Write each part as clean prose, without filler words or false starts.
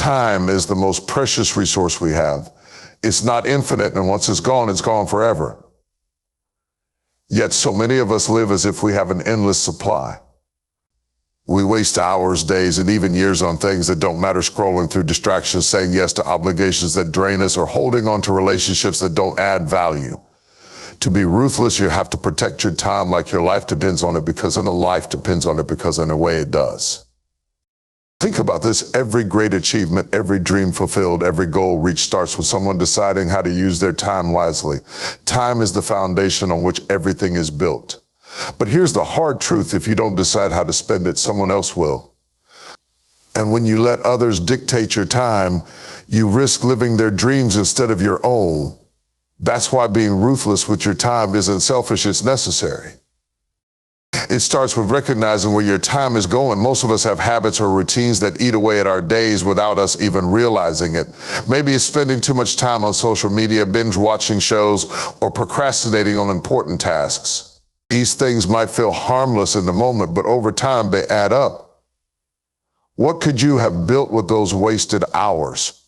Time is the most precious resource we have. It's not infinite, and once it's gone forever. Yet so many of us live as if we have an endless supply. We waste hours, days, and even years on things that don't matter, scrolling through distractions, saying yes to obligations that drain us, or holding on to relationships that don't add value. To be ruthless, you have to protect your time like your life depends on it, because in a life depends on it, because in a way it does. Think about this. Every great achievement, every dream fulfilled, every goal reached starts with someone deciding how to use their time wisely. Time is the foundation on which everything is built. But here's the hard truth: if you don't decide how to spend it, someone else will. And when you let others dictate your time, you risk living their dreams instead of your own. That's why being ruthless with your time isn't selfish, it's necessary. It starts with recognizing where your time is going. Most of us have habits or routines that eat away at our days without us even realizing it. Maybe it's spending too much time on social media, binge watching shows, or procrastinating on important tasks. These things might feel harmless in the moment, but over time they add up. What could you have built with those wasted hours?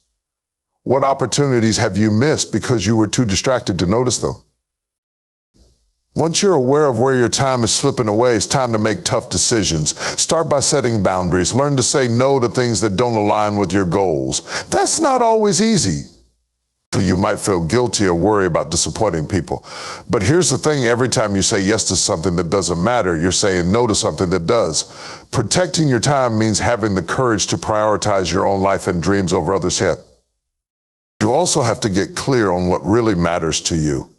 What opportunities have you missed because you were too distracted to notice them? Once you're aware of where your time is slipping away, it's time to make tough decisions. Start by setting boundaries. Learn to say no to things that don't align with your goals. That's not always easy. You might feel guilty or worry about disappointing people. But here's the thing: every time you say yes to something that doesn't matter, you're saying no to something that does. Protecting your time means having the courage to prioritize your own life and dreams over others' head. You also have to get clear on what really matters to you.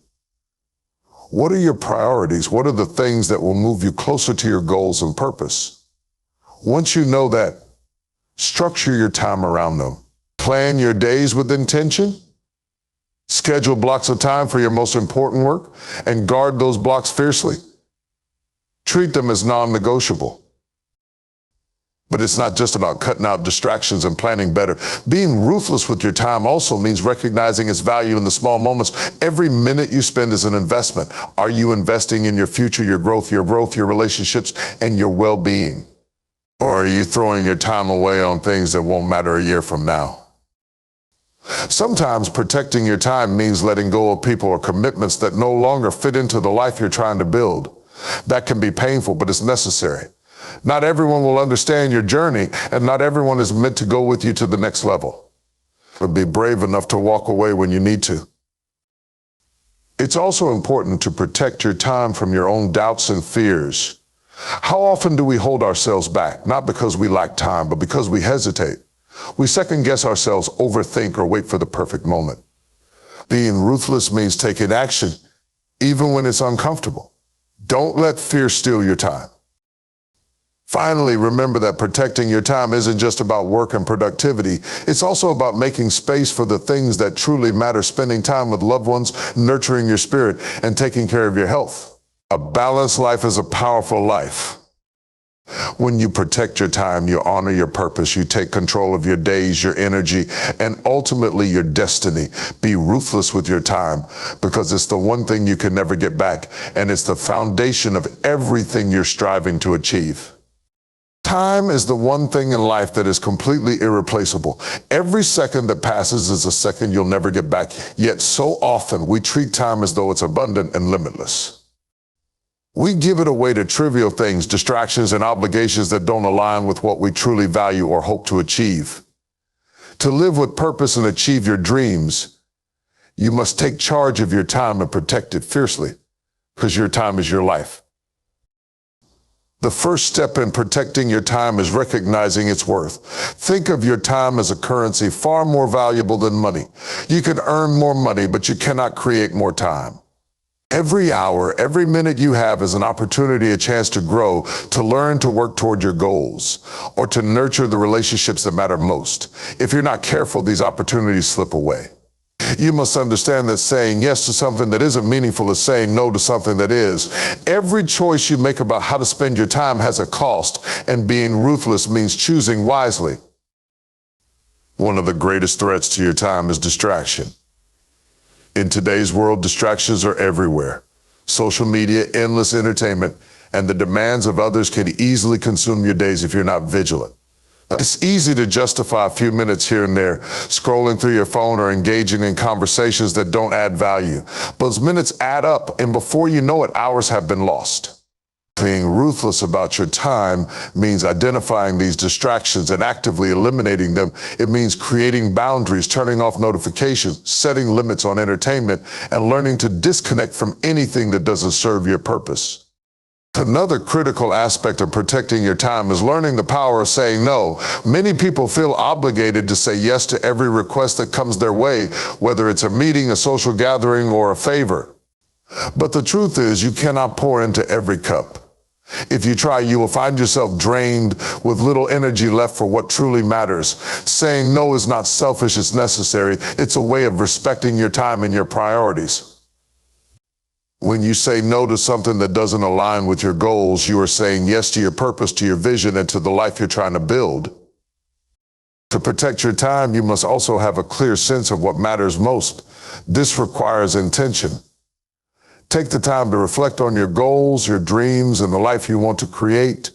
What are your priorities? What are the things that will move you closer to your goals and purpose? Once you know that, structure your time around them. Plan your days with intention. Schedule blocks of time for your most important work, and guard those blocks fiercely. Treat them as non-negotiable. But it's not just about cutting out distractions and planning better. Being ruthless with your time also means recognizing its value in the small moments. Every minute you spend is an investment. Are you investing in your future, your growth, your relationships, and your well-being? Or are you throwing your time away on things that won't matter a year from now? Sometimes protecting your time means letting go of people or commitments that no longer fit into the life you're trying to build. That can be painful, but it's necessary. Not everyone will understand your journey, and not everyone is meant to go with you to the next level. But be brave enough to walk away when you need to. It's also important to protect your time from your own doubts and fears. How often do we hold ourselves back? Not because we lack time, but because we hesitate. We second guess ourselves, overthink, or wait for the perfect moment. Being ruthless means taking action, even when it's uncomfortable. Don't let fear steal your time. Finally, remember that protecting your time isn't just about work and productivity. It's also about making space for the things that truly matter, spending time with loved ones, nurturing your spirit, and taking care of your health. A balanced life is a powerful life. When you protect your time, you honor your purpose, you take control of your days, your energy, and ultimately your destiny. Be ruthless with your time, because it's the one thing you can never get back, and it's the foundation of everything you're striving to achieve. Time is the one thing in life that is completely irreplaceable. Every second that passes is a second you'll never get back. Yet so often we treat time as though it's abundant and limitless. We give it away to trivial things, distractions, and obligations that don't align with what we truly value or hope to achieve. To live with purpose and achieve your dreams, you must take charge of your time and protect it fiercely, because your time is your life. The first step in protecting your time is recognizing its worth. Think of your time as a currency far more valuable than money. You can earn more money, but you cannot create more time. Every hour, every minute you have is an opportunity, a chance to grow, to learn, to work toward your goals, or to nurture the relationships that matter most. If you're not careful, these opportunities slip away. You must understand that saying yes to something that isn't meaningful is saying no to something that is. Every choice you make about how to spend your time has a cost, and being ruthless means choosing wisely. One of the greatest threats to your time is distraction. In today's world, distractions are everywhere. Social media, endless entertainment, and the demands of others can easily consume your days if you're not vigilant. It's easy to justify a few minutes here and there, scrolling through your phone or engaging in conversations that don't add value. Those minutes add up, and before you know it, hours have been lost. Being ruthless about your time means identifying these distractions and actively eliminating them. It means creating boundaries, turning off notifications, setting limits on entertainment, and learning to disconnect from anything that doesn't serve your purpose. Another critical aspect of protecting your time is learning the power of saying no. Many people feel obligated to say yes to every request that comes their way, whether it's a meeting, a social gathering, or a favor. But the truth is, you cannot pour into every cup. If you try, you will find yourself drained with little energy left for what truly matters. Saying no is not selfish, it's necessary. It's a way of respecting your time and your priorities. When you say no to something that doesn't align with your goals, you are saying yes to your purpose, to your vision, and to the life you're trying to build. To protect your time, you must also have a clear sense of what matters most. This requires intention. Take the time to reflect on your goals, your dreams, and the life you want to create.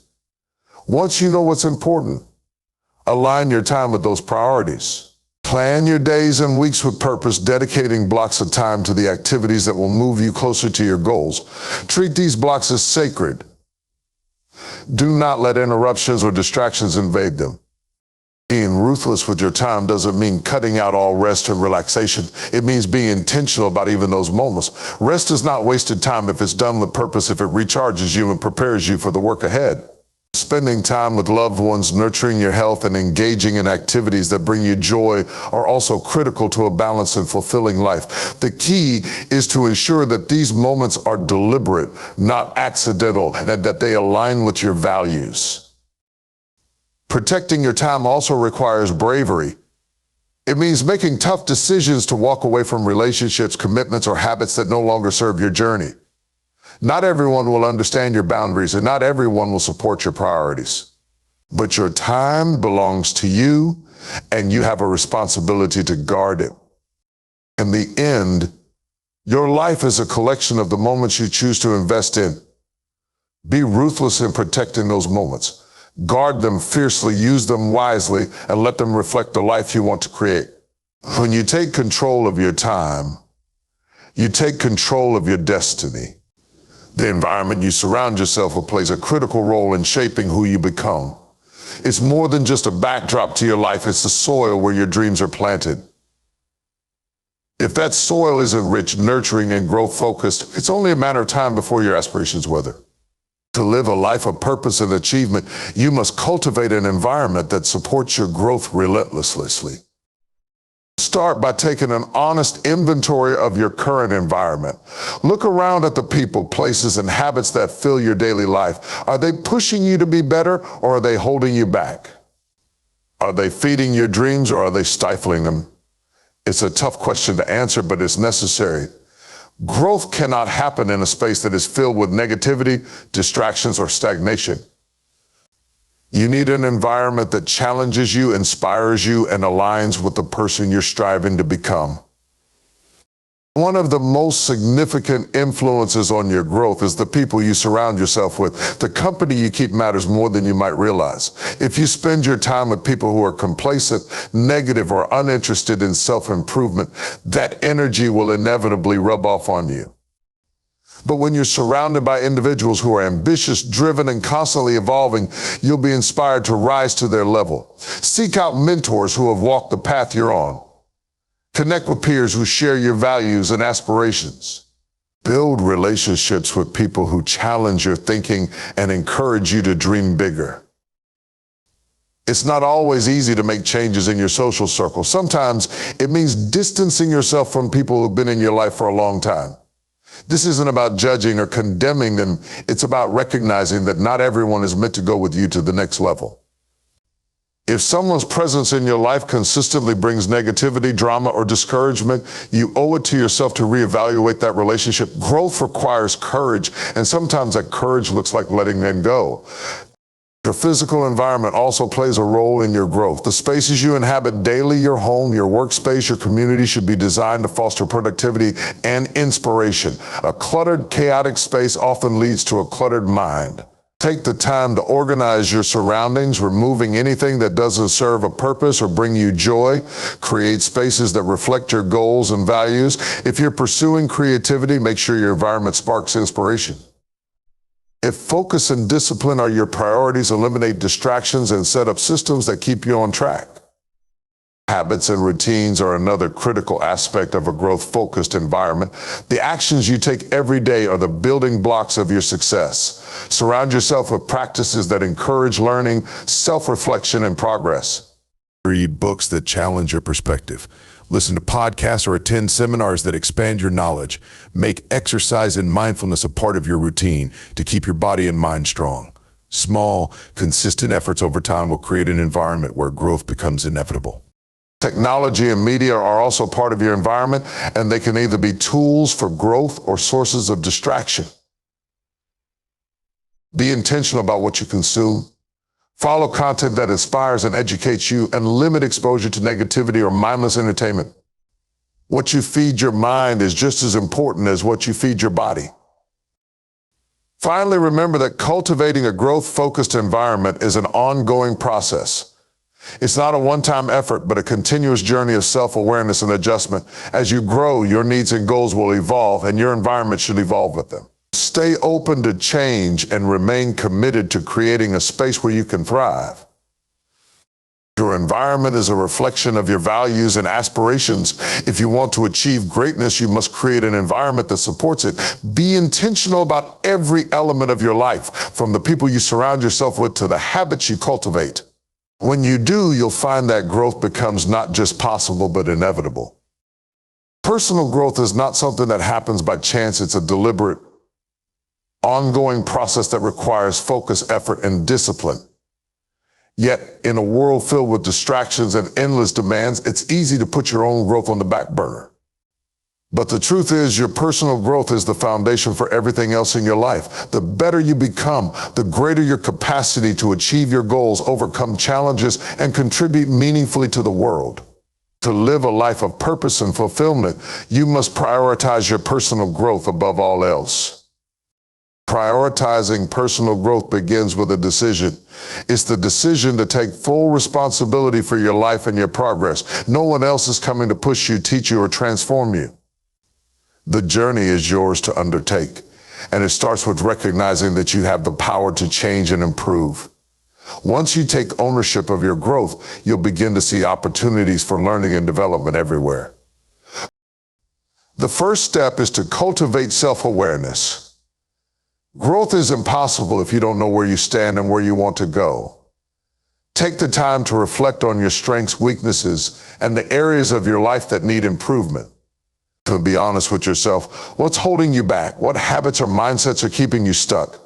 Once you know what's important, align your time with those priorities. Plan your days and weeks with purpose, dedicating blocks of time to the activities that will move you closer to your goals. Treat these blocks as sacred. Do not let interruptions or distractions invade them. Being ruthless with your time doesn't mean cutting out all rest and relaxation. It means being intentional about even those moments. Rest is not wasted time if it's done with purpose, if it recharges you and prepares you for the work ahead. Spending time with loved ones, nurturing your health, and engaging in activities that bring you joy are also critical to a balanced and fulfilling life. The key is to ensure that these moments are deliberate, not accidental, and that they align with your values. Protecting your time also requires bravery. It means making tough decisions to walk away from relationships, commitments, or habits that no longer serve your journey. Not everyone will understand your boundaries, and not everyone will support your priorities. But your time belongs to you, and you have a responsibility to guard it. In the end, your life is a collection of the moments you choose to invest in. Be ruthless in protecting those moments. Guard them fiercely, use them wisely, and let them reflect the life you want to create. When you take control of your time, you take control of your destiny. The environment you surround yourself with plays a critical role in shaping who you become. It's more than just a backdrop to your life, it's the soil where your dreams are planted. If that soil isn't rich, nurturing, and growth-focused, it's only a matter of time before your aspirations wither. To live a life of purpose and achievement, you must cultivate an environment that supports your growth relentlessly. Start by taking an honest inventory of your current environment. Look around at the people, places, and habits that fill your daily life. Are they pushing you to be better, or are they holding you back? Are they feeding your dreams, or are they stifling them? It's a tough question to answer, but it's necessary. Growth cannot happen in a space that is filled with negativity, distractions, or stagnation. You need an environment that challenges you, inspires you, and aligns with the person you're striving to become. One of the most significant influences on your growth is the people you surround yourself with. The company you keep matters more than you might realize. If you spend your time with people who are complacent, negative, or uninterested in self-improvement, that energy will inevitably rub off on you. But when you're surrounded by individuals who are ambitious, driven, and constantly evolving, you'll be inspired to rise to their level. Seek out mentors who have walked the path you're on. Connect with peers who share your values and aspirations. Build relationships with people who challenge your thinking and encourage you to dream bigger. It's not always easy to make changes in your social circle. Sometimes it means distancing yourself from people who've been in your life for a long time. This isn't about judging or condemning them. It's about recognizing that not everyone is meant to go with you to the next level. If someone's presence in your life consistently brings negativity, drama, or discouragement, you owe it to yourself to reevaluate that relationship. Growth requires courage, and sometimes that courage looks like letting them go. Your physical environment also plays a role in your growth. The spaces you inhabit daily, your home, your workspace, your community should be designed to foster productivity and inspiration. A cluttered, chaotic space often leads to a cluttered mind. Take the time to organize your surroundings, removing anything that doesn't serve a purpose or bring you joy. Create spaces that reflect your goals and values. If you're pursuing creativity, make sure your environment sparks inspiration. If focus and discipline are your priorities, eliminate distractions and set up systems that keep you on track. Habits and routines are another critical aspect of a growth-focused environment. The actions you take every day are the building blocks of your success. Surround yourself with practices that encourage learning, self-reflection, and progress. Read books that challenge your perspective. Listen to podcasts or attend seminars that expand your knowledge. Make exercise and mindfulness a part of your routine to keep your body and mind strong. Small, consistent efforts over time will create an environment where growth becomes inevitable. Technology and media are also part of your environment, and they can either be tools for growth or sources of distraction. Be intentional about what you consume. Follow content that inspires and educates you, and limit exposure to negativity or mindless entertainment. What you feed your mind is just as important as what you feed your body. Finally, remember that cultivating a growth-focused environment is an ongoing process. It's not a one-time effort, but a continuous journey of self-awareness and adjustment. As you grow, your needs and goals will evolve, and your environment should evolve with them. Stay open to change and remain committed to creating a space where you can thrive. Your environment is a reflection of your values and aspirations. If you want to achieve greatness, you must create an environment that supports it. Be intentional about every element of your life, from the people you surround yourself with to the habits you cultivate. When you do, you'll find that growth becomes not just possible, but inevitable. Personal growth is not something that happens by chance. It's a deliberate, ongoing process that requires focus, effort, and discipline. Yet, in a world filled with distractions and endless demands, it's easy to put your own growth on the back burner. But the truth is, your personal growth is the foundation for everything else in your life. The better you become, the greater your capacity to achieve your goals, overcome challenges, and contribute meaningfully to the world. To live a life of purpose and fulfillment, you must prioritize your personal growth above all else. Prioritizing personal growth begins with a decision. It's the decision to take full responsibility for your life and your progress. No one else is coming to push you, teach you, or transform you. The journey is yours to undertake, and it starts with recognizing that you have the power to change and improve. Once you take ownership of your growth, you'll begin to see opportunities for learning and development everywhere. The first step is to cultivate self-awareness. Growth is impossible if you don't know where you stand and where you want to go. Take the time to reflect on your strengths, weaknesses, and the areas of your life that need improvement. To be honest with yourself, what's holding you back? What habits or mindsets are keeping you stuck?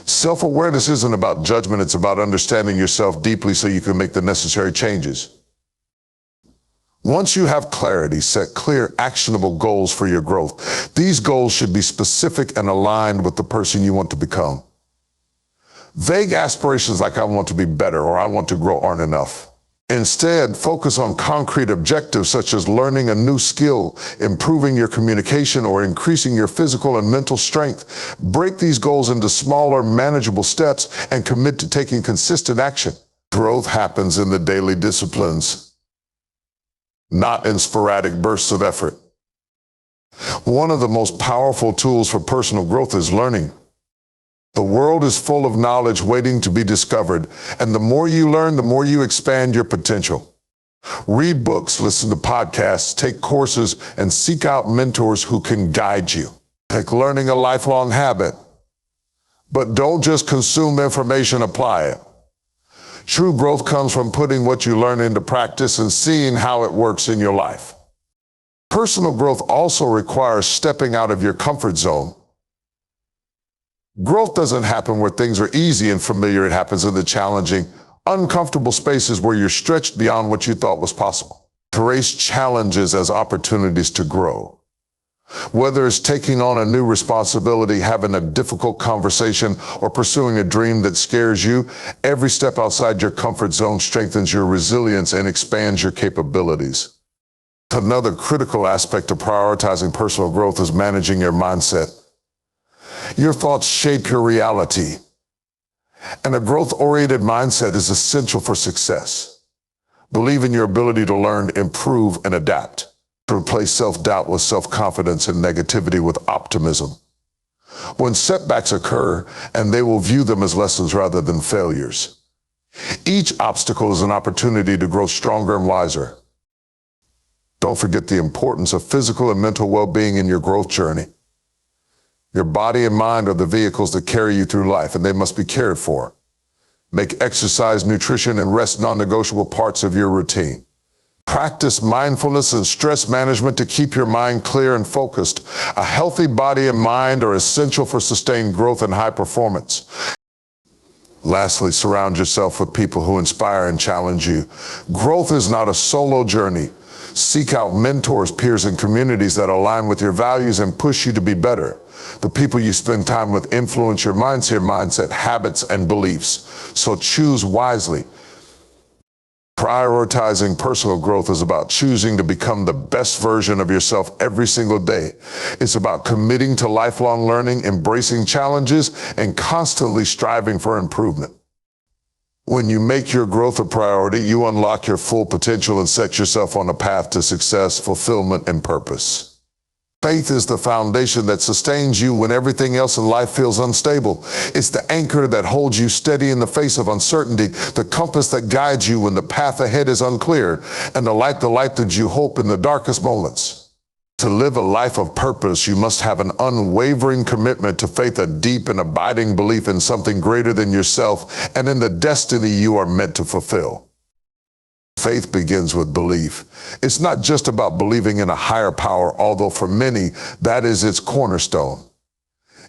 Self-awareness isn't about judgment, it's about understanding yourself deeply so you can make the necessary changes. Once you have clarity, set clear, actionable goals for your growth. These goals should be specific and aligned with the person you want to become. Vague aspirations like I want to be better or I want to grow aren't enough. Instead, focus on concrete objectives such as learning a new skill, improving your communication, or increasing your physical and mental strength. Break these goals into smaller, manageable steps and commit to taking consistent action. Growth happens in the daily disciplines, not in sporadic bursts of effort. One of the most powerful tools for personal growth is learning. The world is full of knowledge waiting to be discovered, and the more you learn, the more you expand your potential. Read books, listen to podcasts, take courses, and seek out mentors who can guide you. Make learning a lifelong habit. But don't just consume information, apply it. True growth comes from putting what you learn into practice and seeing how it works in your life. Personal growth also requires stepping out of your comfort zone. Growth doesn't happen where things are easy and familiar. It happens in the challenging, uncomfortable spaces where you're stretched beyond what you thought was possible. Embrace challenges as opportunities to grow. Whether it's taking on a new responsibility, having a difficult conversation, or pursuing a dream that scares you, every step outside your comfort zone strengthens your resilience and expands your capabilities. Another critical aspect of prioritizing personal growth is managing your mindset. Your thoughts shape your reality. And a growth-oriented mindset is essential for success. Believe in your ability to learn, improve, and adapt. To replace self-doubt with self-confidence and negativity with optimism. When setbacks occur, and they will view them as lessons rather than failures. Each obstacle is an opportunity to grow stronger and wiser. Don't forget the importance of physical and mental well-being in your growth journey. Your body and mind are the vehicles that carry you through life, and they must be cared for. Make exercise, nutrition, and rest non-negotiable parts of your routine. Practice mindfulness and stress management to keep your mind clear and focused. A healthy body and mind are essential for sustained growth and high performance. Lastly, surround yourself with people who inspire and challenge you. Growth is not a solo journey. Seek out mentors, peers, and communities that align with your values and push you to be better. The people you spend time with influence your mindset, habits, and beliefs. So choose wisely. Prioritizing personal growth is about choosing to become the best version of yourself every single day. It's about committing to lifelong learning, embracing challenges, and constantly striving for improvement. When you make your growth a priority, you unlock your full potential and set yourself on a path to success, fulfillment, and purpose. Faith is the foundation that sustains you when everything else in life feels unstable. It's the anchor that holds you steady in the face of uncertainty, the compass that guides you when the path ahead is unclear, and the light that gives you hope in the darkest moments. To live a life of purpose, you must have an unwavering commitment to faith, a deep and abiding belief in something greater than yourself and in the destiny you are meant to fulfill. Faith begins with belief. It's not just about believing in a higher power, although for many, that is its cornerstone.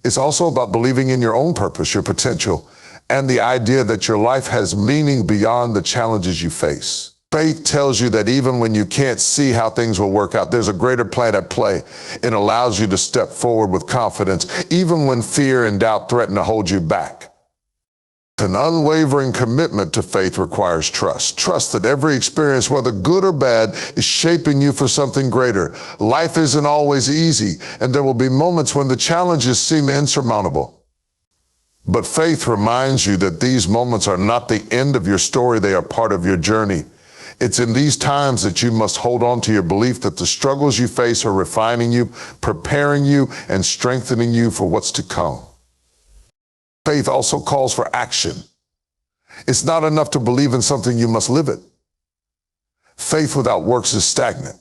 It's also about believing in your own purpose, your potential, and the idea that your life has meaning beyond the challenges you face. Faith tells you that even when you can't see how things will work out, there's a greater plan at play. It allows you to step forward with confidence, even when fear and doubt threaten to hold you back. An unwavering commitment to faith requires trust. Trust that every experience, whether good or bad, is shaping you for something greater. Life isn't always easy, and there will be moments when the challenges seem insurmountable. But faith reminds you that these moments are not the end of your story, they are part of your journey. It's in these times that you must hold on to your belief that the struggles you face are refining you, preparing you, and strengthening you for what's to come. Faith also calls for action. It's not enough to believe in something, you must live it. Faith without works is stagnant.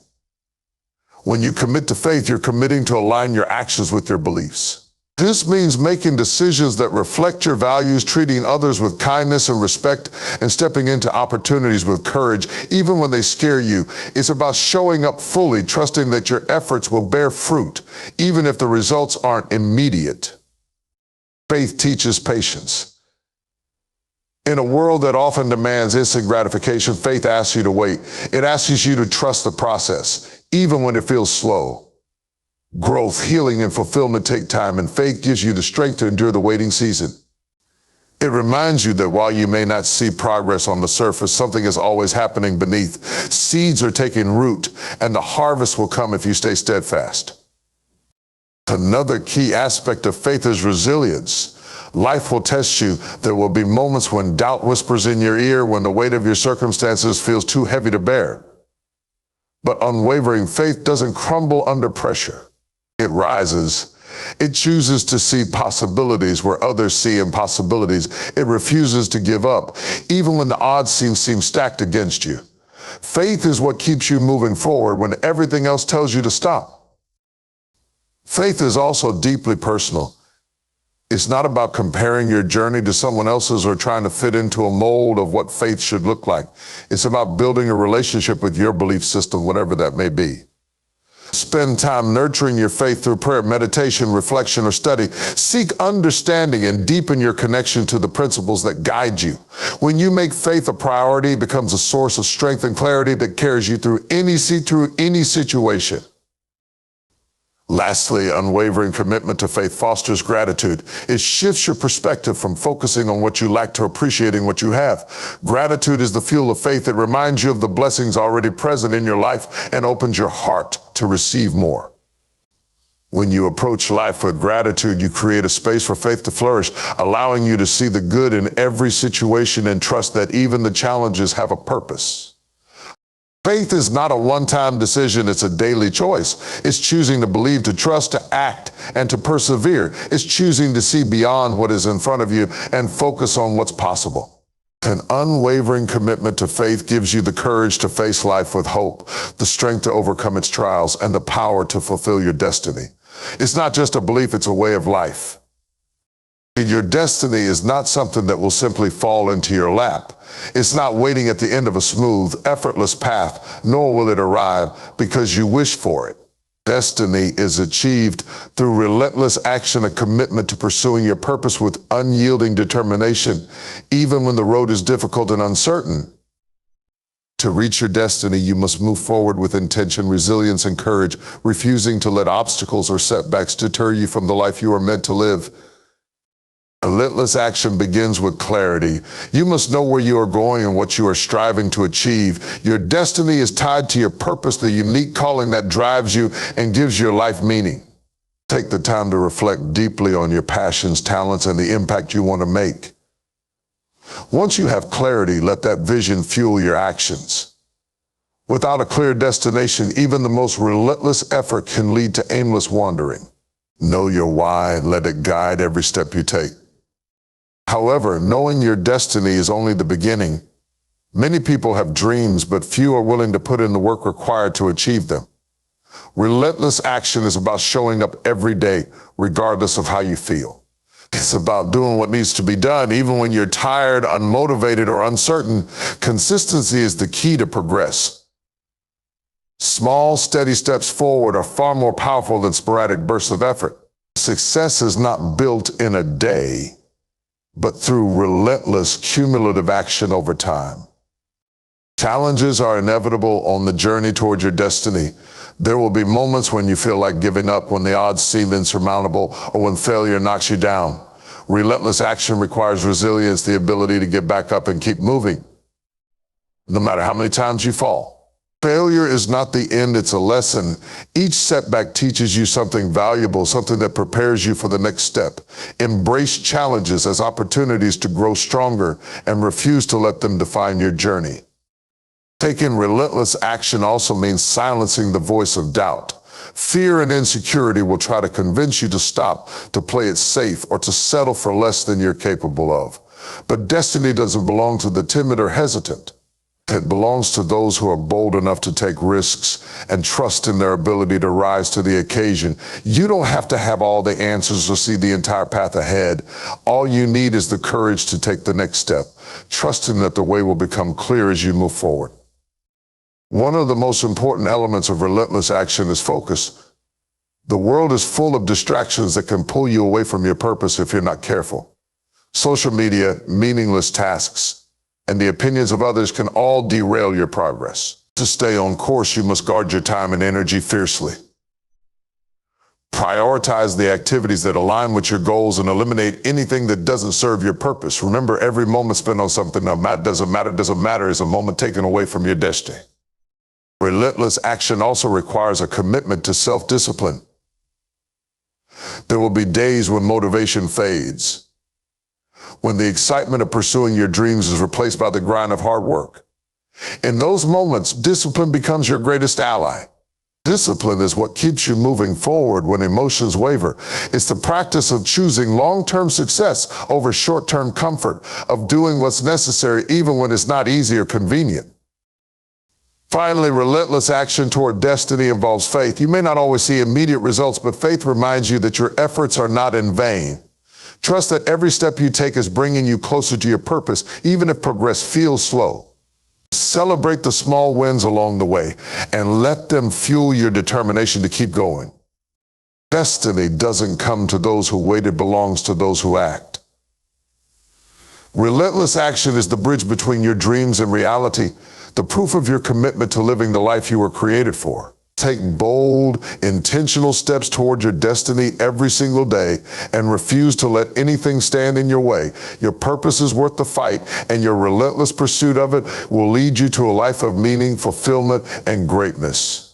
When you commit to faith, you're committing to align your actions with your beliefs. This means making decisions that reflect your values, treating others with kindness and respect, and stepping into opportunities with courage, even when they scare you. It's about showing up fully, trusting that your efforts will bear fruit, even if the results aren't immediate. Faith teaches patience. In a world that often demands instant gratification, faith asks you to wait. It asks you to trust the process, even when it feels slow. Growth, healing, and fulfillment take time, and faith gives you the strength to endure the waiting season. It reminds you that while you may not see progress on the surface, something is always happening beneath. Seeds are taking root, and the harvest will come if you stay steadfast. Another key aspect of faith is resilience. Life will test you. There will be moments when doubt whispers in your ear, when the weight of your circumstances feels too heavy to bear. But unwavering faith doesn't crumble under pressure. It rises. It chooses to see possibilities where others see impossibilities. It refuses to give up, even when the odds seem stacked against you. Faith is what keeps you moving forward when everything else tells you to stop. Faith is also deeply personal. It's not about comparing your journey to someone else's or trying to fit into a mold of what faith should look like. It's about building a relationship with your belief system, whatever that may be. Spend time nurturing your faith through prayer, meditation, reflection, or study. Seek understanding and deepen your connection to the principles that guide you. When you make faith a priority, it becomes a source of strength and clarity that carries you through any situation. Lastly, unwavering commitment to faith fosters gratitude. It shifts your perspective from focusing on what you lack to appreciating what you have. Gratitude is the fuel of faith that reminds you of the blessings already present in your life and opens your heart to receive more. When you approach life with gratitude, you create a space for faith to flourish, allowing you to see the good in every situation and trust that even the challenges have a purpose. Faith is not a one-time decision, it's a daily choice. It's choosing to believe, to trust, to act, and to persevere. It's choosing to see beyond what is in front of you and focus on what's possible. An unwavering commitment to faith gives you the courage to face life with hope, the strength to overcome its trials, and the power to fulfill your destiny. It's not just a belief, it's a way of life. Your destiny is not something that will simply fall into your lap. It's not waiting at the end of a smooth, effortless path, nor will it arrive because you wish for it. Destiny is achieved through relentless action, a commitment to pursuing your purpose with unyielding determination, even when the road is difficult and uncertain. To reach your destiny, you must move forward with intention, resilience, and courage, refusing to let obstacles or setbacks deter you from the life you are meant to live. Relentless action begins with clarity. You must know where you are going and what you are striving to achieve. Your destiny is tied to your purpose, the unique calling that drives you and gives your life meaning. Take the time to reflect deeply on your passions, talents, and the impact you want to make. Once you have clarity, let that vision fuel your actions. Without a clear destination, even the most relentless effort can lead to aimless wandering. Know your why and let it guide every step you take. However, knowing your destiny is only the beginning. Many people have dreams, but few are willing to put in the work required to achieve them. Relentless action is about showing up every day, regardless of how you feel. It's about doing what needs to be done, even when you're tired, unmotivated, or uncertain. Consistency is the key to progress. Small, steady steps forward are far more powerful than sporadic bursts of effort. Success is not built in a day, but through relentless, cumulative action over time. Challenges are inevitable on the journey toward your destiny. There will be moments when you feel like giving up, when the odds seem insurmountable, or when failure knocks you down. Relentless action requires resilience, the ability to get back up and keep moving, no matter how many times you fall. Failure is not the end, it's a lesson. Each setback teaches you something valuable, something that prepares you for the next step. Embrace challenges as opportunities to grow stronger and refuse to let them define your journey. Taking relentless action also means silencing the voice of doubt. Fear and insecurity will try to convince you to stop, to play it safe, or to settle for less than you're capable of. But destiny doesn't belong to the timid or hesitant. It belongs to those who are bold enough to take risks and trust in their ability to rise to the occasion. You don't have to have all the answers or see the entire path ahead. All you need is the courage to take the next step, trusting that the way will become clear as you move forward. One of the most important elements of relentless action is focus. The world is full of distractions that can pull you away from your purpose if you're not careful. Social media, meaningless tasks, and the opinions of others can all derail your progress. To stay on course, you must guard your time and energy fiercely. Prioritize the activities that align with your goals and eliminate anything that doesn't serve your purpose. Remember, every moment spent on something that doesn't matter is a moment taken away from your destiny. Relentless action also requires a commitment to self-discipline. There will be days when motivation fades, when the excitement of pursuing your dreams is replaced by the grind of hard work. In those moments, discipline becomes your greatest ally. Discipline is what keeps you moving forward when emotions waver. It's the practice of choosing long-term success over short-term comfort, of doing what's necessary even when it's not easy or convenient. Finally, relentless action toward destiny involves faith. You may not always see immediate results, but faith reminds you that your efforts are not in vain. Trust that every step you take is bringing you closer to your purpose, even if progress feels slow. Celebrate the small wins along the way and let them fuel your determination to keep going. Destiny doesn't come to those who wait, it belongs to those who act. Relentless action is the bridge between your dreams and reality, the proof of your commitment to living the life you were created for. Take bold, intentional steps toward your destiny every single day and refuse to let anything stand in your way. Your purpose is worth the fight, and your relentless pursuit of it will lead you to a life of meaning, fulfillment, and greatness.